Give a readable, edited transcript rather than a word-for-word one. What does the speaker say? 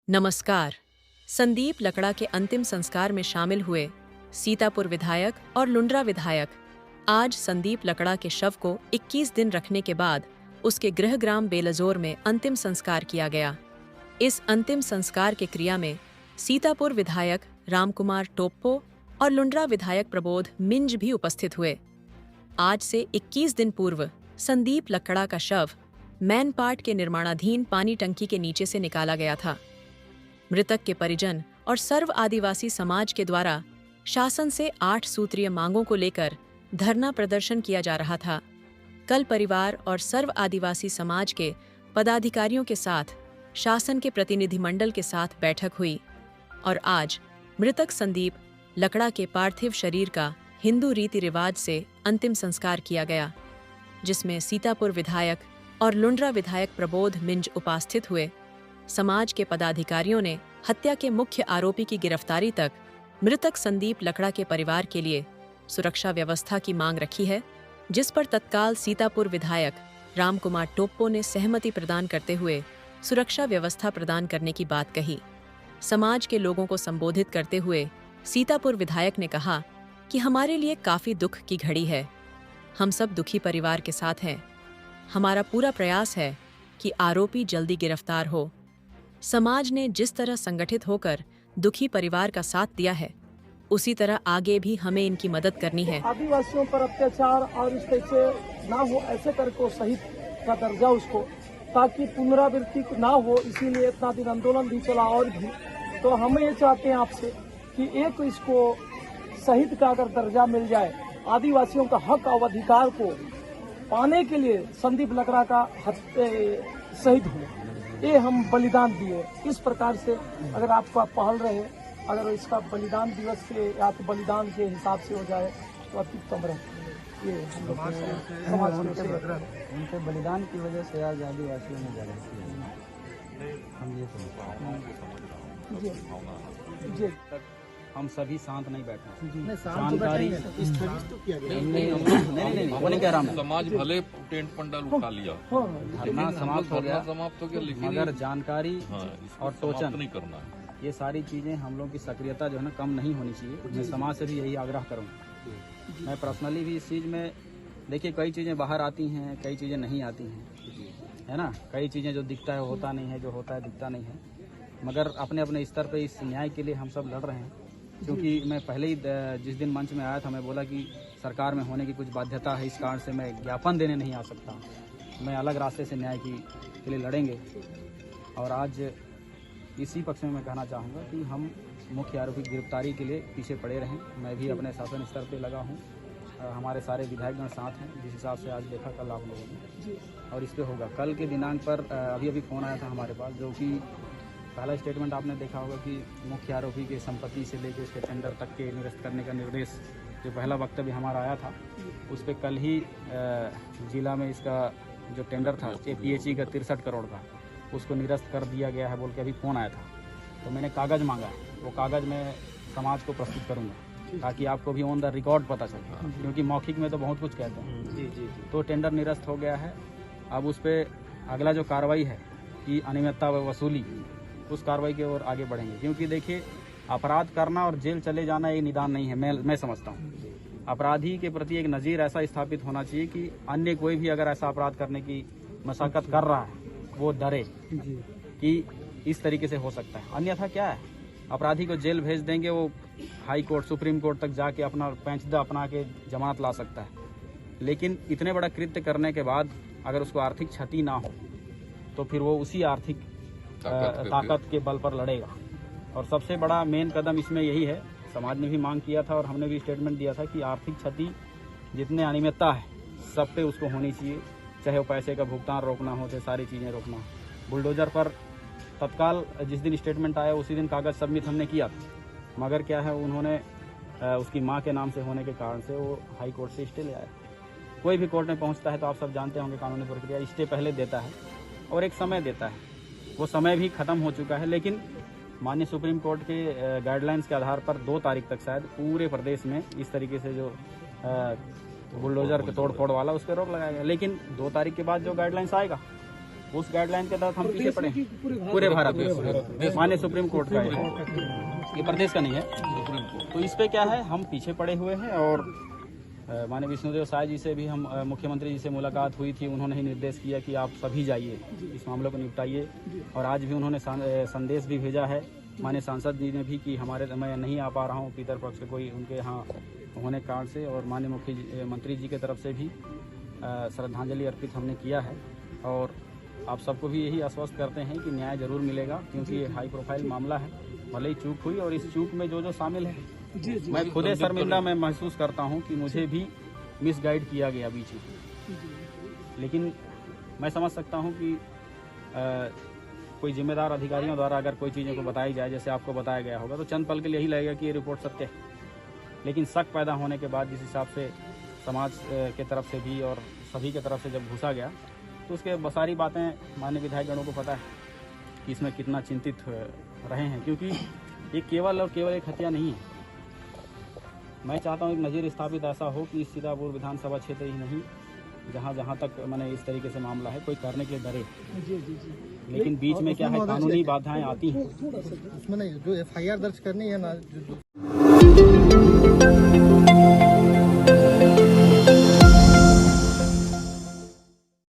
नमस्कार। संदीप लकड़ा के अंतिम संस्कार में शामिल हुए सीतापुर विधायक और लुंड्रा विधायक। आज संदीप लकड़ा के शव को 21 दिन रखने के बाद उसके गृहग्राम बेलजोर में अंतिम संस्कार किया गया। इस अंतिम संस्कार के क्रिया में सीतापुर विधायक रामकुमार टोप्पो और लुंड्रा विधायक प्रबोध मिंज भी उपस्थित हुए। आज से 21 दिन पूर्व संदीप लकड़ा का शव मैनपाट के निर्माणाधीन पानी टंकी के नीचे से निकाला गया था। मृतक के परिजन और सर्व आदिवासी समाज के द्वारा शासन से 8 सूत्रीय मांगों को लेकर धरना प्रदर्शन किया जा रहा था। कल परिवार और सर्व आदिवासी समाज के पदाधिकारियों के साथ शासन के प्रतिनिधिमंडल के साथ बैठक हुई और आज मृतक संदीप लकड़ा के पार्थिव शरीर का हिंदू रीति रिवाज से अंतिम संस्कार किया गया, जिसमें सीतापुर विधायक और लुंड्रा विधायक प्रबोध मिंज उपस्थित हुए। समाज के पदाधिकारियों ने हत्या के मुख्य आरोपी की गिरफ्तारी तक मृतक संदीप लकड़ा के परिवार के लिए सुरक्षा व्यवस्था की मांग रखी है, जिस पर तत्काल सीतापुर विधायक रामकुमार टोप्पो ने सहमति प्रदान करते हुए सुरक्षा व्यवस्था प्रदान करने की बात कही। समाज के लोगों को संबोधित करते हुए सीतापुर विधायक ने कहा कि हमारे लिए काफी दुख की घड़ी है। हम सब दुखी परिवार के साथ हैं। हमारा पूरा प्रयास है कि आरोपी जल्दी गिरफ्तार हो। समाज ने जिस तरह संगठित होकर दुखी परिवार का साथ दिया है, उसी तरह आगे भी हमें इनकी मदद करनी है। आदिवासियों पर अत्याचार और इस तरह से ना हो, ऐसे करके शहीद का दर्जा उसको, ताकि पुनरावृत्ति ना हो, इसीलिए इतना दिन आंदोलन भी चला। और भी तो हम ये चाहते हैं आपसे कि एक इसको शहीद का अगर दर्जा मिल जाए, आदिवासियों का हक और अधिकार को पाने के लिए संदीप लकड़ा का शहीद हुए, ये हम बलिदान दिए। इस प्रकार से अगर आपका पहल रहे, अगर इसका बलिदान दिवस से या तो बलिदान के हिसाब से हो जाए तो अत्युत्तम रहे। ये समाज उनके बलिदान की वजह से आज आदिवासियों ने जागृत किया। हम ये जी हम सभी शांत नहीं बैठे। जानकारी नहीं कह रहा हूँ, समाज भले टेंट पंडाल उठा लिया, धरना समाप्त हो गया, समाप्त हो गया, लेकिन मगर जानकारी और टोचन नहीं करना है। ये सारी चीजें हम लोग की सक्रियता जो है ना कम नहीं होनी चाहिए। मैं समाज से भी यही आग्रह करूँगा। मैं पर्सनली भी इस चीज में, देखिए कई चीजें बाहर आती हैं, कई चीजें नहीं आती हैं, है ना। कई चीजें जो दिखता है होता नहीं है, जो होता है दिखता नहीं है। मगर अपने अपने स्तर पे इस न्याय के लिए हम सब लड़ रहे हैं। क्योंकि मैं पहले ही जिस दिन मंच में आया था, मैं बोला कि सरकार में होने की कुछ बाध्यता है, इस कारण से मैं ज्ञापन देने नहीं आ सकता। मैं अलग रास्ते से न्याय के लिए लड़ेंगे। और आज इसी पक्ष में मैं कहना चाहूँगा कि हम मुख्य आरोपी की गिरफ्तारी के लिए पीछे पड़े रहें। मैं भी अपने शासन स्तर पे लगा हूँ। हमारे सारे विधायकगण साथ हैं। जिस हिसाब से आज देखा कल आप लोगों ने, और इस पर होगा। कल के दिनांक पर अभी फ़ोन आया था हमारे पास, जो कि पहला स्टेटमेंट आपने देखा होगा कि मुख्य आरोपी के संपत्ति से लेकर उसके टेंडर तक के निरस्त करने का निर्देश, जो पहला वक्तव्य हमारा आया था, उस पर कल ही जिला में इसका जो टेंडर था PHE का 63 करोड़ का, उसको निरस्त कर दिया गया है बोल के अभी फ़ोन आया था। तो मैंने कागज़ मांगा है, वो कागज़ मैं समाज को प्रस्तुत करूँगा ताकि आपको भी ऑन द रिकॉर्ड पता चले, क्योंकि मौखिक में तो बहुत कुछ कहते हैं। तो टेंडर निरस्त हो गया है। अब उस पर अगला जो कार्रवाई है कि अनियमितता व वसूली, उस कार्रवाई की ओर आगे बढ़ेंगे। क्योंकि देखिए, अपराध करना और जेल चले जाना ये निदान नहीं है। मैं समझता हूँ अपराधी के प्रति एक नज़ीर ऐसा स्थापित होना चाहिए कि अन्य कोई भी अगर ऐसा अपराध करने की मशक्कत कर रहा है, वो डरे कि इस तरीके से हो सकता है। अन्यथा क्या है, अपराधी को जेल भेज देंगे, वो हाई कोर्ट, सुप्रीम कोर्ट तक जाके अपना पेंचदा अपना के जमानत ला सकता है। लेकिन इतने बड़ा कृत्य करने के बाद अगर उसको आर्थिक क्षति ना हो, तो फिर वो उसी आर्थिक ताकत के बल पर लड़ेगा। और सबसे बड़ा मेन कदम इसमें यही है, समाज ने भी मांग किया था और हमने भी स्टेटमेंट दिया था कि आर्थिक क्षति जितने अनियमितता है सब पे उसको होनी चाहिए, चाहे वो पैसे का भुगतान रोकना हो, चाहे सारी चीज़ें रोकना हो। बुलडोजर पर तत्काल जिस दिन स्टेटमेंट आया उसी दिन कागज़ सबमिट हमने किया था, मगर क्या है, उन्होंने उसकी माँ के नाम से होने के कारण से वो हाई कोर्ट से स्टे ले आया। कोई भी कोर्ट में पहुँचता है तो आप सब जानते होंगे कानूनी प्रक्रिया, स्टे पहले देता है और एक समय देता है। वो समय भी ख़त्म हो चुका है, लेकिन माननीय सुप्रीम कोर्ट के गाइडलाइंस के आधार पर 2 तारीख तक शायद पूरे प्रदेश में इस तरीके से जो बुलडोजर के तोड़ फोड़ वाला, उस पर रोक लगाया गया। लेकिन 2 तारीख के बाद जो गाइडलाइंस आएगा उस गाइडलाइन के तहत हम पीछे पड़े हैं। पूरे भारत में माननीय सुप्रीम कोर्ट का है, ये प्रदेश का नहीं है। सुप्रीम कोर्ट तो इस पे क्या है, हम पीछे पड़े हुए हैं। और माननीय विष्णुदेव साय जी से भी हम मुख्यमंत्री जी से मुलाकात हुई थी, उन्होंने ही निर्देश किया कि आप सभी जाइए, इस मामले को निपटाइए। और आज भी उन्होंने संदेश भी भेजा है माननीय सांसद जी ने भी कि मैं नहीं आ पा रहा हूँ पितरपक्ष कोई उनके यहाँ होने के कारण से। और माननीय मुख्यमंत्री जी की तरफ से भी श्रद्धांजलि अर्पित हमने किया है। और आप सबको भी यही आश्वस्त करते हैं कि न्याय जरूर मिलेगा, क्योंकि ये हाई प्रोफाइल मामला है। भले ही चूक हुई, और इस चूक में जो शामिल है, मैं खुदे शर्मिंदा मैं महसूस करता हूं कि मुझे भी मिसगाइड किया गया बीच में। लेकिन मैं समझ सकता हूं कि कोई जिम्मेदार अधिकारियों द्वारा अगर कोई चीज़ों को बताई जाए, जैसे आपको बताया गया होगा, तो चंद पल के लिए यही लगेगा कि ये रिपोर्ट सत्य है। लेकिन शक पैदा होने के बाद जिस हिसाब से समाज के तरफ से भी और सभी के तरफ से जब घुसा गया, तो उसके सारी बातें माननीय विधायकगणों को पता है कि इसमें कितना चिंतित रहे हैं। क्योंकि ये केवल और केवल एक हत्या नहीं है। मैं चाहता हूँ एक नज़ीर स्थापित ऐसा हो कि इस सीतापुर विधानसभा क्षेत्र ही नहीं, जहाँ तक मैंने इस तरीके से मामला है, कोई करने के लिए डरे। लेकिन बीच में क्या है, कानूनी बाधाएं आती हैं। उसमें नहीं, जो FIR दर्ज करनी है ना, जो